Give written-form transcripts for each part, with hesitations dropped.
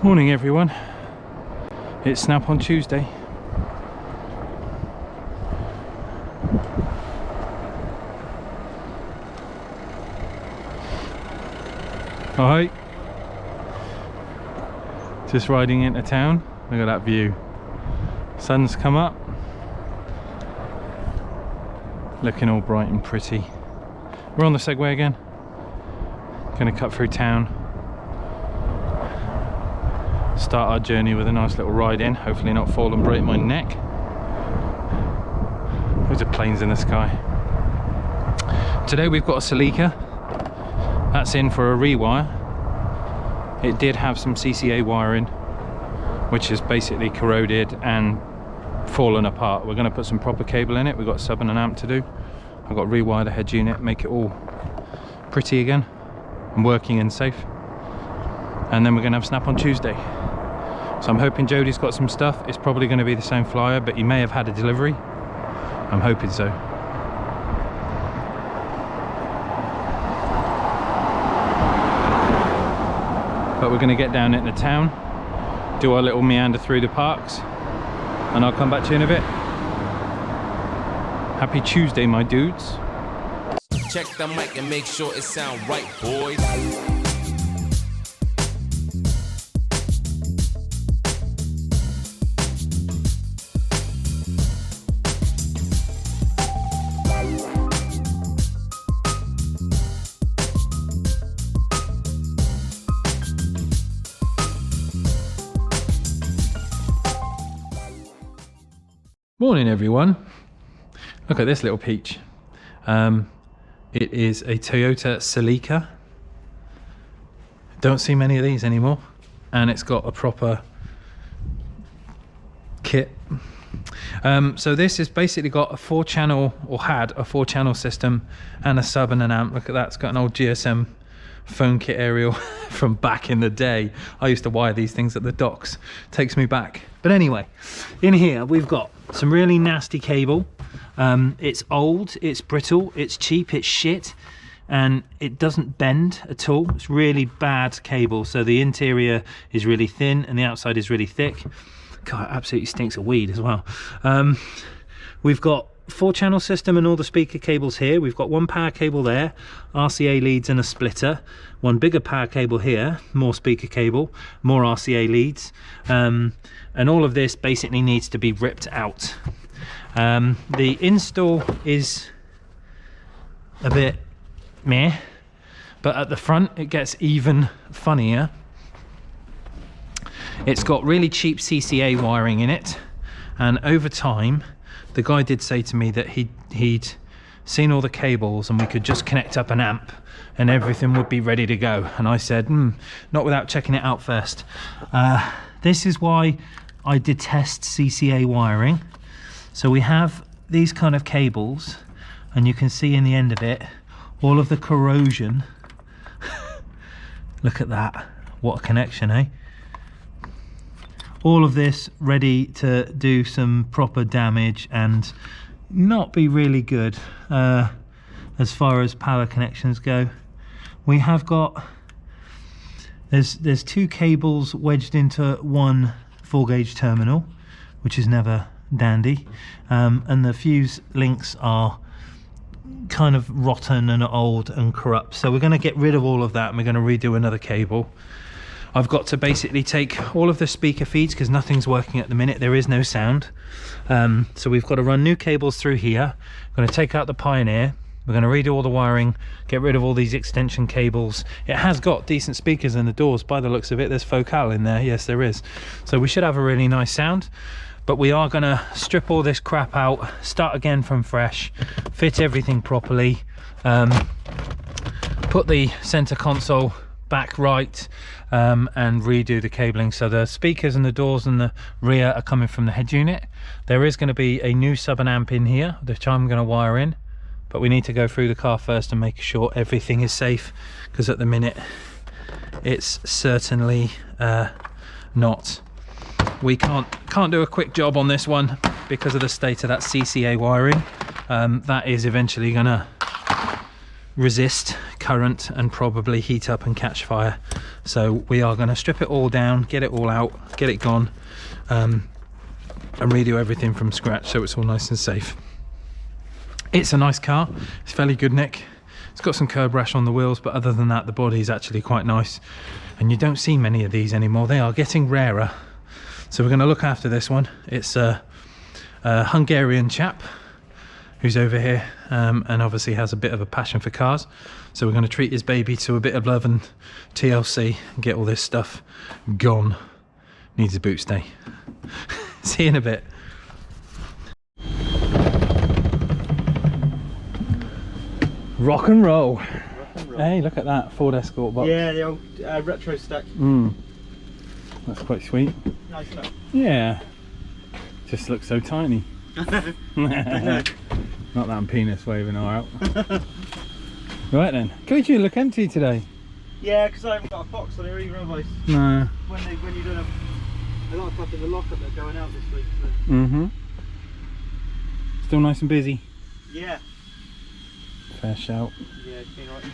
Morning everyone, it's Snap on Tuesday. Alright, just riding into town. Look at that view, sun's come up, looking all bright and pretty. We're on the Segway again, gonna cut through town, start our journey with a nice little ride in, hopefully not fall and break my neck. Those are planes in the sky. Today we've got a Celica, that's in for a rewire. It did have some CCA wiring which is basically corroded and fallen apart. We're going to put some proper cable in it. We've got sub and an amp to do. I've got to rewire the head unit, make it all pretty again and working and safe, and then we're going to have Snap on Tuesday. So I'm hoping Jody's got some stuff. It's probably going to be the same flyer, but he may have had a delivery. I'm hoping so. But we're going to get down into town, do our little meander through the parks, and I'll come back to you in a bit. Happy Tuesday, my dudes. Check the mic and make sure it sound right, boys. Morning everyone, look at this little peach. It is a Toyota Celica. Don't see many of these anymore, and it's got a proper kit. So this has basically got a 4-channel, or had a 4-channel system and a sub and an amp. Look at that, it's got an old GSM phone kit aerial from back in the day. I used to wire these things at the docks, takes me back. But anyway, in here we've got some really nasty cable. It's old, it's brittle, it's cheap, it's shit, and it doesn't bend at all. It's really bad cable. So the interior is really thin and the outside is really thick. God, it absolutely stinks of weed as well. We've got 4-channel system and all the speaker cables here. We've got one power cable there, RCA leads and a splitter, one bigger power cable here, more speaker cable, more RCA leads, and all of this basically needs to be ripped out. The install is a bit meh, but at the front it gets even funnier. It's got really cheap CCA wiring in it, and over time the guy did say to me that he'd seen all the cables and we could just connect up an amp and everything would be ready to go. And I said, not without checking it out first. This is why I detest CCA wiring. So we have these kind of cables, and you can see in the end of it all of the corrosion. Look at that, what a connection, eh? All of this ready to do some proper damage and not be really good as far as power connections go. We have got, there's 2 cables wedged into one 4-gauge terminal, which is never dandy, and the fuse links are kind of rotten and old and corrupt. So we're going to get rid of all of that and we're going to redo another cable. I've got to basically take all of the speaker feeds because nothing's working at the minute. There is no sound. So we've got to run new cables through here. I'm going to take out the Pioneer. We're going to redo all the wiring, get rid of all these extension cables. It has got decent speakers in the doors by the looks of it. There's Focal in there. Yes, there is. So we should have a really nice sound. But we are going to strip all this crap out, start again from fresh, fit everything properly, put the center console back right, and redo the cabling. So the speakers and the doors and the rear are coming from the head unit. There is going to be a new sub and amp in here, which I'm going to wire in, but we need to go through the car first and make sure everything is safe, because at the minute it's certainly not. We can't do a quick job on this one because of the state of that CCA wiring. That is eventually gonna resist current and probably heat up and catch fire. So we are going to strip it all down, get it all out, get it gone, and redo everything from scratch so it's all nice and safe. It's a nice car, it's fairly good nick. It's got some curb rash on the wheels, but other than that the body is actually quite nice, and you don't see many of these anymore. They are getting rarer. So we're going to look after this one. It's a Hungarian chap who's over here, and obviously has a bit of a passion for cars. So we're going to treat his baby to a bit of love and TLC and get all this stuff gone. Needs a boot stay. See you in a bit. Rock and roll. Hey, look at that Ford Escort box. Yeah, the old retro stack. That's quite sweet. Nice look. Yeah. Just looks so tiny. Not that I'm penis waving her out. Right then. Could you look empty today? Yeah, because I haven't got a box on here either, have I? No. When you're doing a lot of stuff in the lockup that's going out this week. So. Mm-hmm. Still nice and busy. Yeah. Fair shout. Yeah, it's been alright.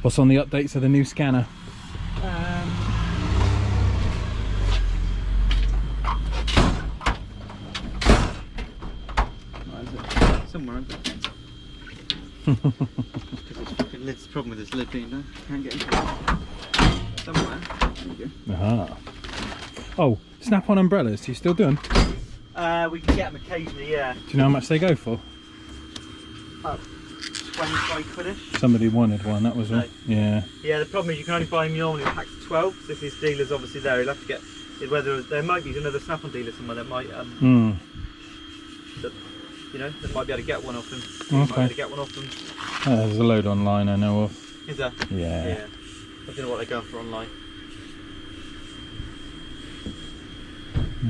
What's on the updates of the new scanner? Somewhere, isn't it? It's the problem with this lid being done. Can't get into it. Somewhere. There you go. Aha. Oh, snap-on umbrellas. Do you still do them? We can get them occasionally, yeah. Do you know how much they go for? About 25 quid-ish. Somebody wanted one. That was one. Yeah. Yeah, the problem is you can only buy them normally in packs of 12. So if this dealer's obviously there, he'll have to get. Whether there might be another snap-on dealer somewhere that might. That, you know, that might be able to get one off them. Might be able to get one off them. There's a load online I know of. Is there? Yeah. Yeah. I don't know what they're going for online. I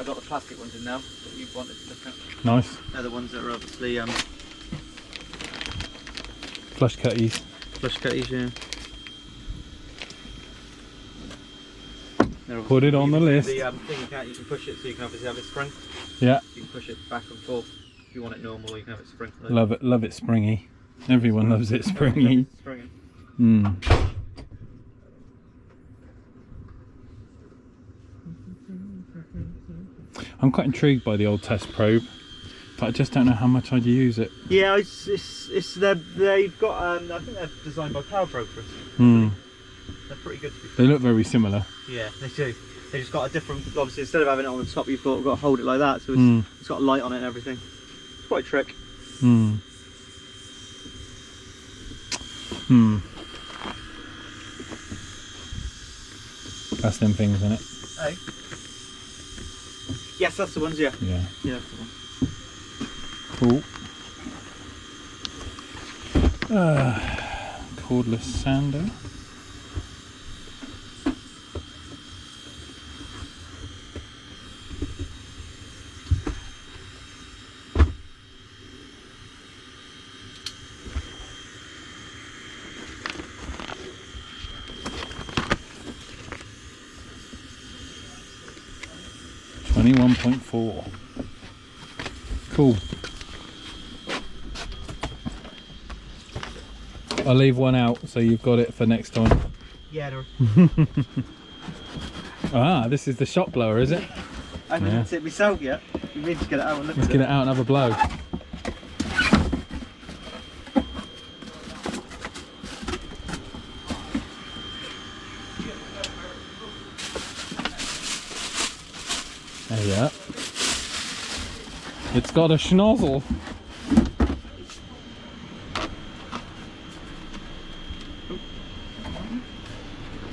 got the plastic ones in now that you wanted to look at. Nice. They're the ones that are obviously Flush cutties. flush cutties, yeah. Put it on the list. The thing you can push it so you can obviously have it spring. Yeah. You can push it back and forth if you want it normal, or you can have it spring. Love it springy. Everyone loves it springy. Springy. I'm quite intrigued by the old test probe, but I just don't know how much I'd use it. Yeah, they've got I think they're designed by Power Brokers. They're pretty good. They look very similar. Yeah, they do. They just got a different. Obviously, instead of having it on the top, you've got to hold it like that, so it's got a light on it and everything. It's quite a trick. That's them things, isn't it? Hey. Yes, that's the ones. Yeah. Yeah. Yeah, that's the one. Cool. Cordless sander. $21.4. Cool. I'll leave one out so you've got it for next time. Yeah. Ah, this is the shop blower, is it? I haven't looked at it myself yet. You need to get it out and look Let's at get it. it out and have a blow. Yeah. It's got a schnozzle.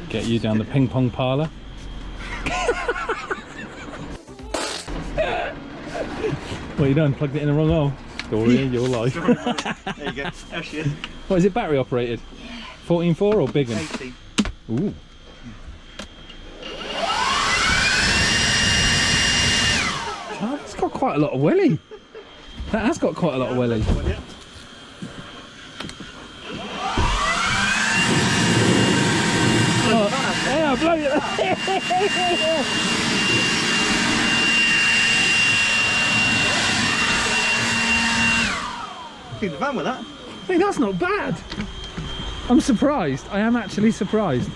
Get you down the ping pong parlour. What you done? Plugged it in the wrong hole? Story of your life. There you go. There she is. What is it, battery operated? 14.4 or big one? 18. Ooh. It's got quite a lot of willy. That has got quite a lot of willy. Oh, yeah, blow it. In the van with that. Hey, that's not bad. I'm surprised. I am actually surprised.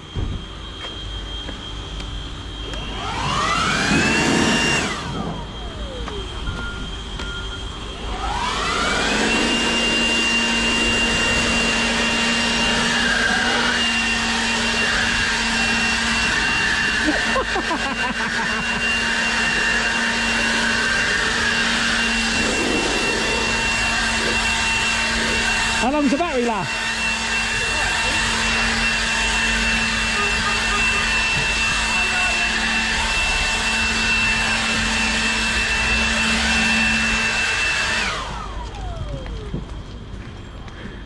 How long's the battery last?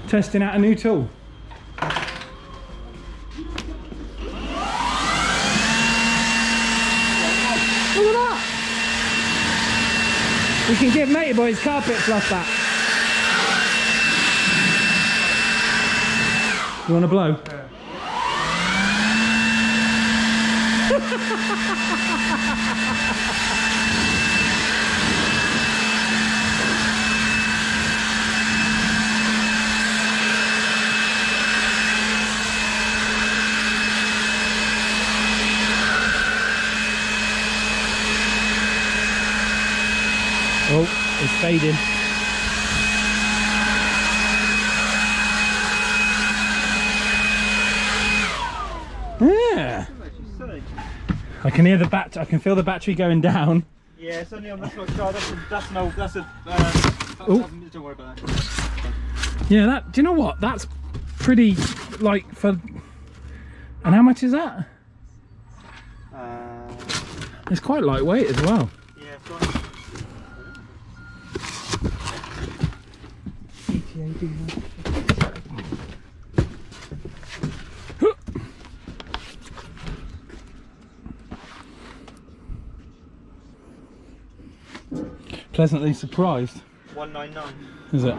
Testing out a new tool. Look at that! We can give Matey Boy his carpet fluff back. You want to blow? Oh, it's fading. Yeah. I can hear the I can feel the battery going down. Yeah, it's only on this one car. That's an old. That's a. Don't worry about that. Yeah, that. Do you know what? That's pretty. Like for. And how much is that? It's quite lightweight as well. Yeah, fine. Pleasantly surprised. 199. Is it?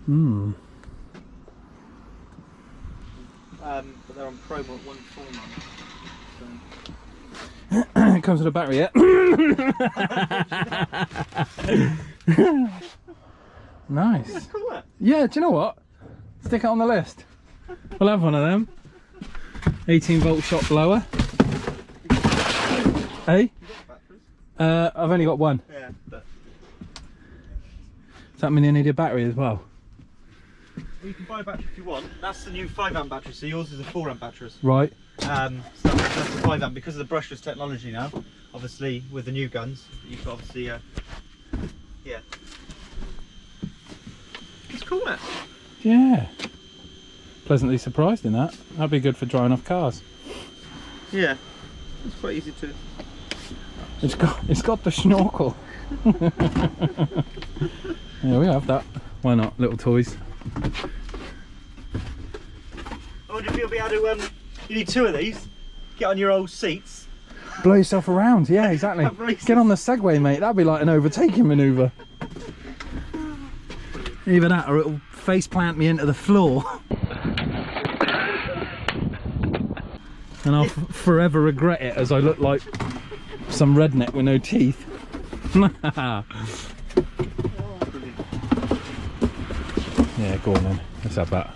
Hmm. But they're on promo at 149. It comes with a battery, yeah? Nice. That's cool, that. Yeah, do you know what? Stick it on the list. We'll have one of them. 18-volt shot blower. Hey? I've only got one. Yeah, but Does that mean you need a battery as well? you can buy a battery if you want. That's the new 5 amp battery, so yours is a 4 amp battery. Right. So that's the 5 amp because of the brushless technology now. Obviously, with the new guns, you've got obviously, yeah. It's cool, that. Yeah. Pleasantly surprised in that. That'd be good for drying off cars. Yeah, it's quite easy to. It's got the snorkel. Yeah, we have that. Why not? Little toys. I wonder if you'll be able to. You need 2 of these. Get on your old seats. Blow yourself around. Yeah, exactly. Get on the Segway, mate. That'd be like an overtaking manoeuvre. Either that or it'll face plant me into the floor. And I'll forever regret it as I look like some redneck with no teeth. Yeah, go on then. Let's have that.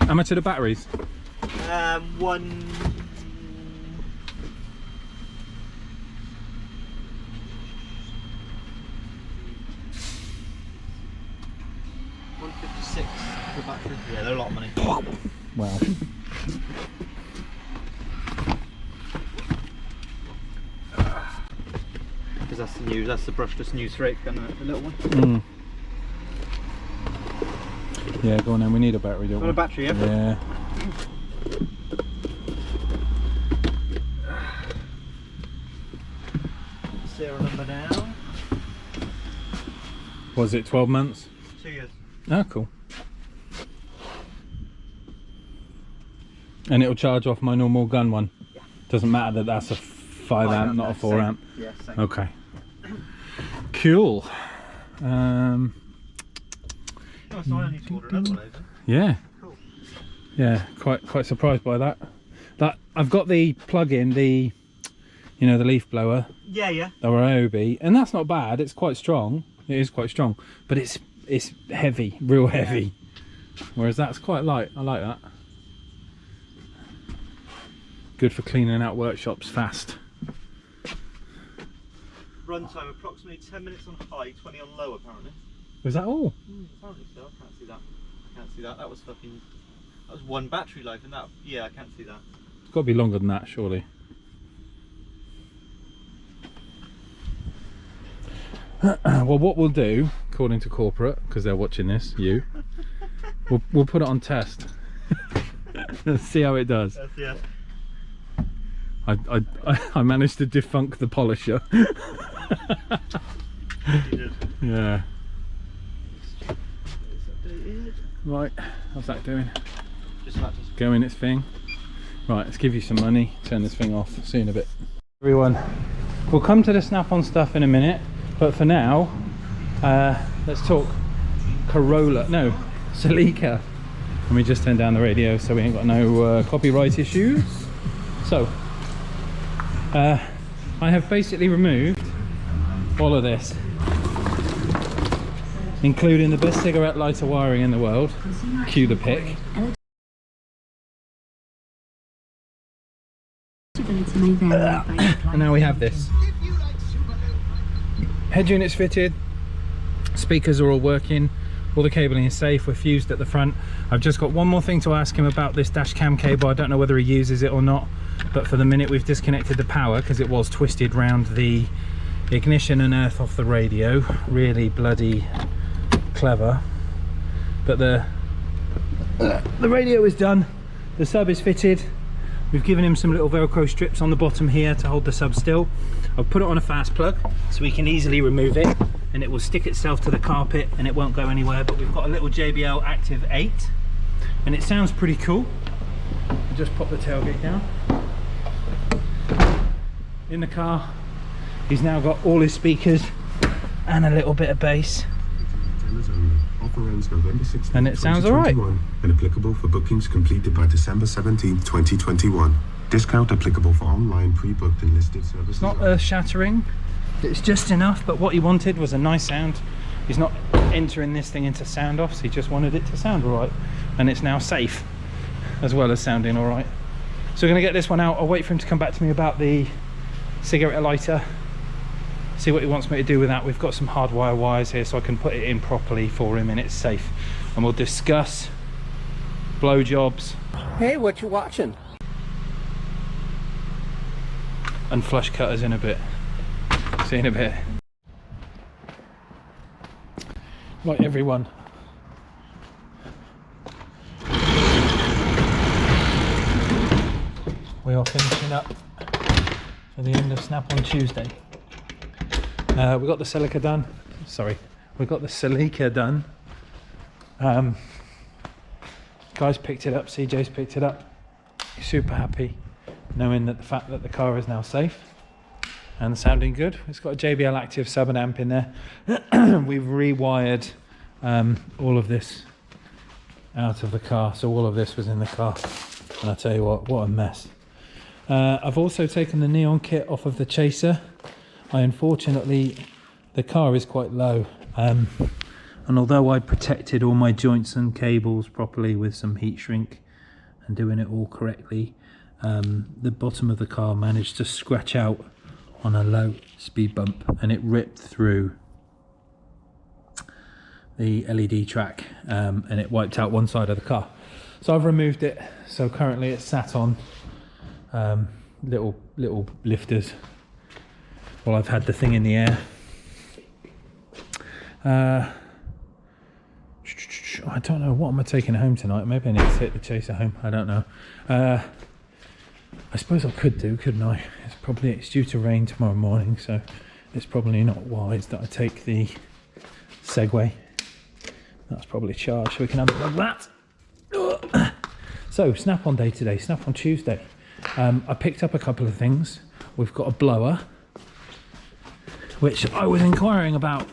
How much are the batteries? One. $156 for battery. Yeah, they're a lot of money. Wow. Because that's the brushless new straight gun, the little one. Mm. Yeah, go on then. We need a battery, don't we? Want a battery, yeah? Yeah. Serial number now. Was it 12 months? 2 years. Oh, cool. And it'll charge off my normal gun one. Yeah. Doesn't matter that that's a 5 amp, not a 4 amp. Yeah, same. Okay. Cool. Oh, so I need to order another one over. Yeah. Cool. Yeah, quite surprised by that. That I've got the plug-in, the the leaf blower, Yeah, yeah. the Ryobi, and that's not bad. It's quite strong. It is quite strong, but it's heavy, real heavy. Whereas that's quite light. I like that. Good for cleaning out workshops fast. Runtime approximately 10 minutes on high, 20 on low apparently. Was that all? Apparently so. I can't see that. I can't see that. That was one battery life, and that, yeah, I can't see that. It's got to be longer than that, surely. Well, what we'll do, according to corporate, because they're watching this, we'll put it on test. See how it does. Yeah. I managed to defunk the polisher. You did. Yeah. Right, how's that doing? Just that. Going its thing. Right, let's give you some money. Turn this thing off. See you in a bit. Everyone, we'll come to the snap-on stuff in a minute, but for now, let's talk Celica. Let me just turn down the radio so we ain't got no copyright issues. So, I have basically removed all of this, including the best cigarette lighter wiring in the world. Cue the pick. And now we have this. Head unit's fitted, speakers are all working, all the cabling is safe, we're fused at the front. I've just got one more thing to ask him about this dash cam cable. I don't know whether he uses it or not, but for the minute we've disconnected the power because it was twisted round the ignition and earth off the radio. Really bloody clever. But the radio is done, the sub is fitted. We've given him some little Velcro strips on the bottom here to hold the sub still. I've put it on a fast plug so we can easily remove it, and it will stick itself to the carpet and it won't go anywhere. But we've got a little JBL Active 8 and it sounds pretty cool. I'll just pop the tailgate down. In the car, he's now got all his speakers and a little bit of bass. And it sounds alright. And applicable for bookings completed by December 17th, 2021. Discount applicable for online pre-booked and listed services. It's not earth-shattering, it's just enough, but what he wanted was a nice sound. He's not entering this thing into sound offs, he just wanted it to sound alright. And it's now safe, as well as sounding alright. So we're going to get this one out. I'll wait for him to come back to me about the cigarette lighter. See what he wants me to do with that. We've got some hardwire wires here so I can put it in properly for him and it's safe. And we'll discuss blowjobs. Hey, what you watching? And flush cutters in a bit. See you in a bit. Right, everyone. We are finishing up for the end of Snap on Tuesday. We got the Celica done. Sorry, we got the Celica done. Guys picked it up. CJ's picked it up. Super happy, knowing that the fact that the car is now safe and sounding good. It's got a JBL Active sub and amp in there. We've rewired all of this out of the car, so all of this was in the car. And I tell you what a mess. I've also taken the neon kit off of the Chaser. Unfortunately, the car is quite low, and although I protected all my joints and cables properly with some heat shrink and doing it all correctly, the bottom of the car managed to scratch out on a low speed bump and it ripped through the LED track, and it wiped out one side of the car. So I've removed it, so currently it's sat on little lifters while I've had the thing in the air. I don't know, what am I taking home tonight? Maybe I need to take the Chaser home, I don't know. I suppose I could do, couldn't I? It's due to rain tomorrow morning, so it's probably not wise that I take the Segway. That's probably charged, so we can have it like that. So, Snap-on day today, Snap-on Tuesday. I picked up a couple of things. We've got a blower, which I was inquiring about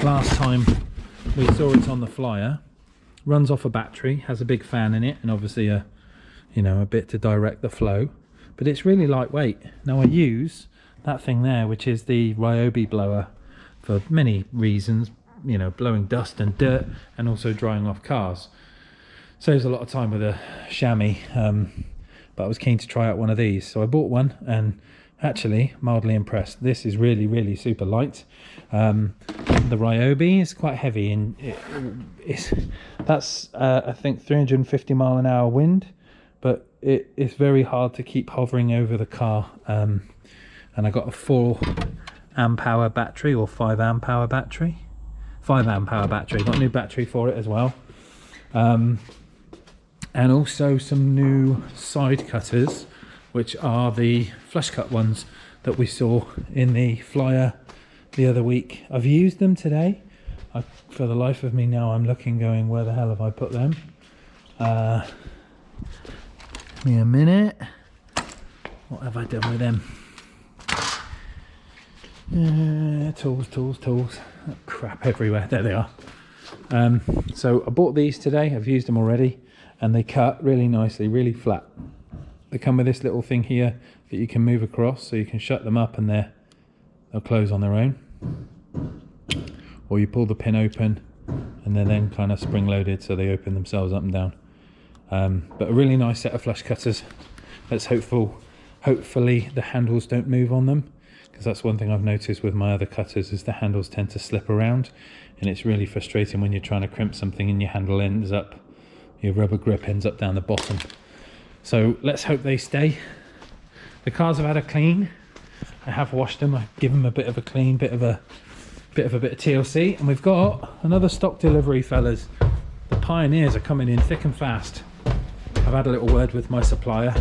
last time we saw it on the flyer. Runs off a battery, has a big fan in it, and obviously a bit to direct the flow, but it's really lightweight. Now I use that thing there, which is the Ryobi blower, for many reasons, blowing dust and dirt and also drying off cars. Saves a lot of time with a chamois, but I was keen to try out one of these, so I bought one and actually mildly impressed. This is really, really super light. The Ryobi is quite heavy, and that's I think 350 mile an hour wind, but it's very hard to keep hovering over the car. And I got a 4 amp hour battery or 5 amp hour battery. 5 amp hour battery. Got a new battery for it as well. And also some new side cutters, which are the flush cut ones that we saw in the flyer the other week. I've used them today. For the life of me now, I'm looking going, where the hell have I put them? Give me a minute. What have I done with them? Tools. Oh, crap everywhere. There they are. So I bought these today. I've used them already, and they cut really nicely, really flat. They come with this little thing here that you can move across, so you can shut them up and they'll close on their own. Or you pull the pin open and they're then kind of spring loaded, so they open themselves up and down. But a really nice set of flush cutters. Let's hopefully the handles don't move on them, because that's one thing I've noticed with my other cutters, is the handles tend to slip around, and it's really frustrating when you're trying to crimp something and your handle ends up, your rubber grip ends up down the bottom. So let's hope they stay. The cars have had a clean. I have washed them. I've given them a bit of a clean, bit of TLC, and we've got another stock delivery, fellas. The Pioneers are coming in thick and fast. I've had a little word with my supplier,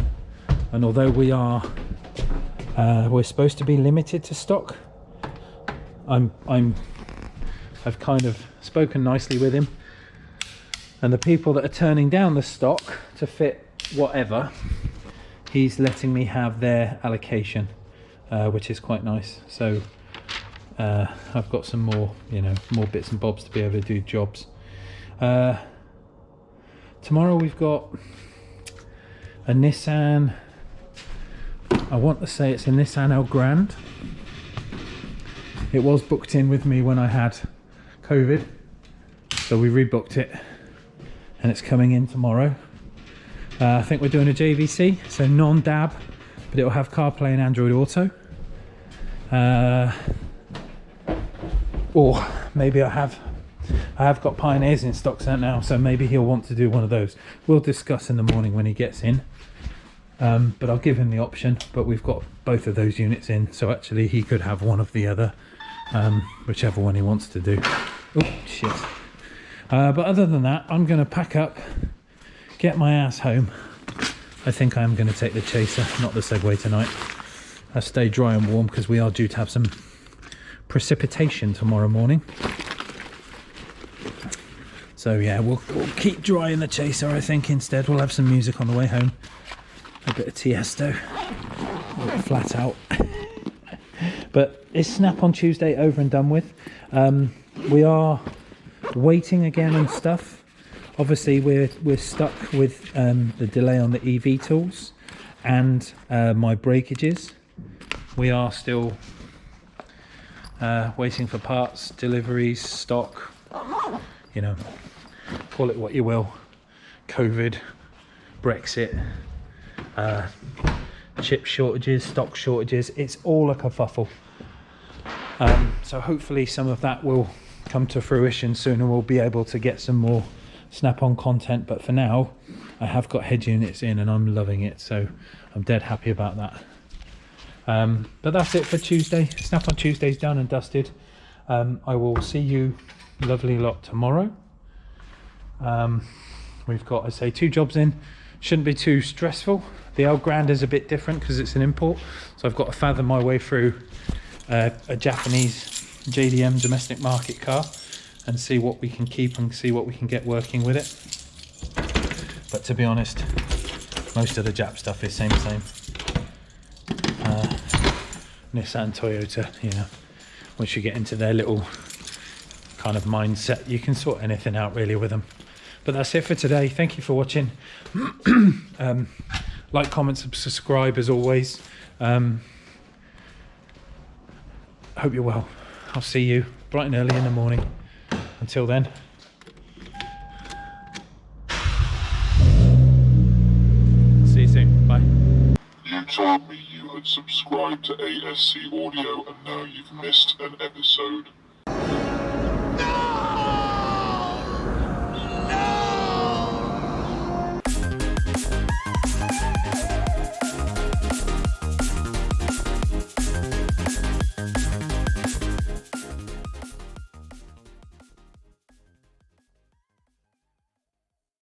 and although we're supposed to be limited to stock, I've kind of spoken nicely with him, and the people that are turning down the stock to fit whatever, he's letting me have their allocation, which is quite nice. So I've got some more bits and bobs to be able to do jobs. Tomorrow we've got a Nissan, I want to say it's a Nissan Elgrand. It was booked in with me when I had COVID, so we rebooked it, and it's coming in tomorrow. I think we're doing a JVC, so non-DAB, but it will have CarPlay and Android Auto. Or maybe I have got Pioneers in stock set now, so maybe he'll want to do one of those. We'll discuss in the morning when he gets in. But I'll give him the option, but we've got both of those units in, so actually he could have one of the other, whichever one he wants to do. Oh shit. But other than that, I'm going to pack up, get my ass home. I think I am going to take the Chaser, not the Segway tonight. I'll stay dry and warm, because we are due to have some precipitation tomorrow morning. So yeah, we'll keep dry in the Chaser, I think. Instead we'll have some music on the way home, a bit of Tiesto, flat out. But is Snap on Tuesday over and done with? We are waiting again on stuff. Obviously we're stuck with the delay on the EV tools and my breakages. We are still waiting for parts, deliveries, stock, call it what you will. COVID, Brexit, chip shortages, stock shortages, it's all a kerfuffle. So hopefully some of that will come to fruition soon, and we'll be able to get some more Snap-on content. But for now, I have got head units in and I'm loving it, so I'm dead happy about that. But that's it for Tuesday. Snap-on Tuesday's done and dusted. I will see you lovely lot tomorrow. We've got, I say, 2 jobs in. Shouldn't be too stressful. The Elgrand is a bit different because it's an import, so I've got to fathom my way through a Japanese JDM domestic market car and see what we can keep and see what we can get working with it. But to be honest, Most of the Jap stuff is same. Nissan, Toyota, you know, once you get into their little kind of mindset, you can sort anything out really with them. But that's it for today. Thank you for watching. Like, comment, subscribe as always. Hope you're well. I'll see you bright and early in the morning. Until then. See you soon. Bye. You told me you had subscribed to ASC Audio and now you've missed an episode.